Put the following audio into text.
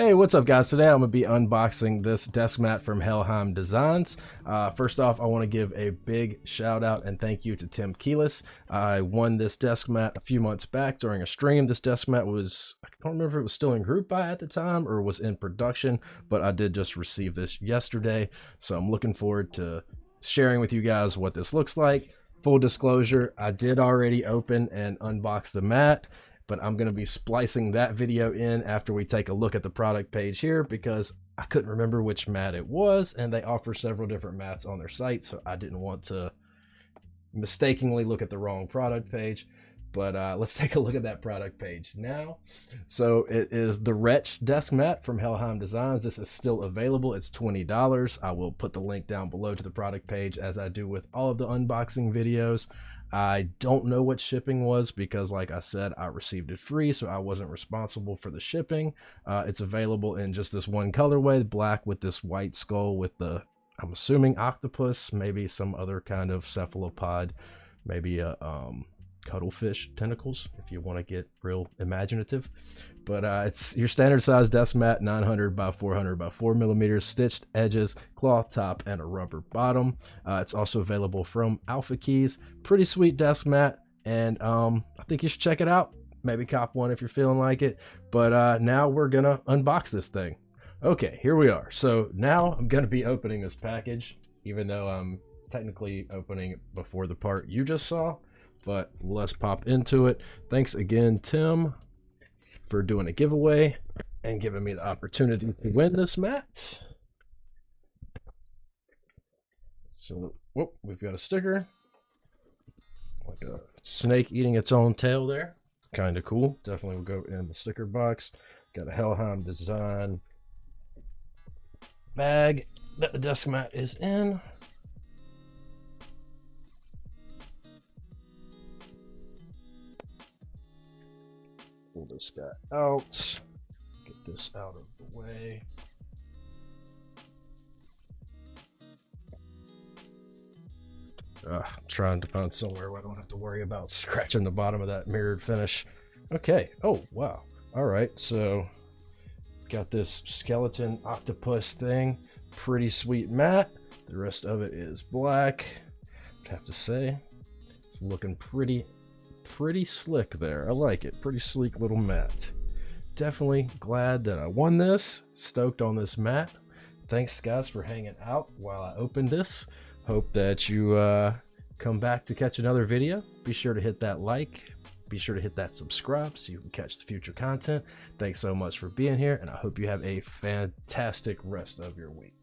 Hey, what's up guys? Today I'm going to be unboxing this desk mat from Helheim Designs. First off, I want to give a big shout out and thank you to Tim Keelis. I won this desk mat a few months back during a stream. This desk mat was, I don't remember if it was still in group buy at the time or was in production, but I did just receive this yesterday. So I'm looking forward to sharing with you guys what this looks like. Full disclosure, I did already open and unbox the mat, but I'm going to be splicing that video in after we take a look at the product page here because I couldn't remember which mat it was, and they offer several different mats on their site, so I didn't want to mistakenly look at the wrong product page. But let's take a look at that product page now. So it is the Wretch Deskmat from Helheim Designs. This is still available. It's $20. I will put the link down below to the product page as I do with all of the unboxing videos. I don't know what shipping was because, like I said, I received it free, so I wasn't responsible for the shipping. It's available in just this one colorway, black with this white skull with the, I'm assuming, octopus, maybe some other kind of cephalopod, maybe a cuttlefish tentacles if you want to get real imaginative. But it's your standard size desk mat, 900 by 400 by 4 millimeters, stitched edges, cloth top, and a rubber bottom. It's also available from Alpha Keys. Pretty sweet desk mat, and I think you should check it out. Maybe cop one if you're feeling like it. But now we're gonna unbox this thing. Okay, here we are. So now I'm gonna be opening this package, even though I'm technically opening it before the part you just saw. But let's pop into it. Thanks again, Tim, for doing a giveaway and giving me the opportunity to win this mat. So, whoop, we've got a sticker. Like a snake eating its own tail there. Kind of cool. Definitely will go in the sticker box. Got a Helheim Design bag that the desk mat is in. Pull this guy out. Get this out of the way. I'm trying to find somewhere where I don't have to worry about scratching the bottom of that mirrored finish. Okay. Oh, wow. All right. So, got this skeleton octopus thing. Pretty sweet mat. The rest of it is black. I have to say, it's looking pretty slick there. I like it. Pretty sleek little mat. Definitely glad that I won this. Stoked on this mat. Thanks guys for hanging out while I opened this. Hope that you come back to catch another video. Be sure to hit that like. Be sure to hit that subscribe so you can catch the future content. Thanks so much for being here, and I hope you have a fantastic rest of your week.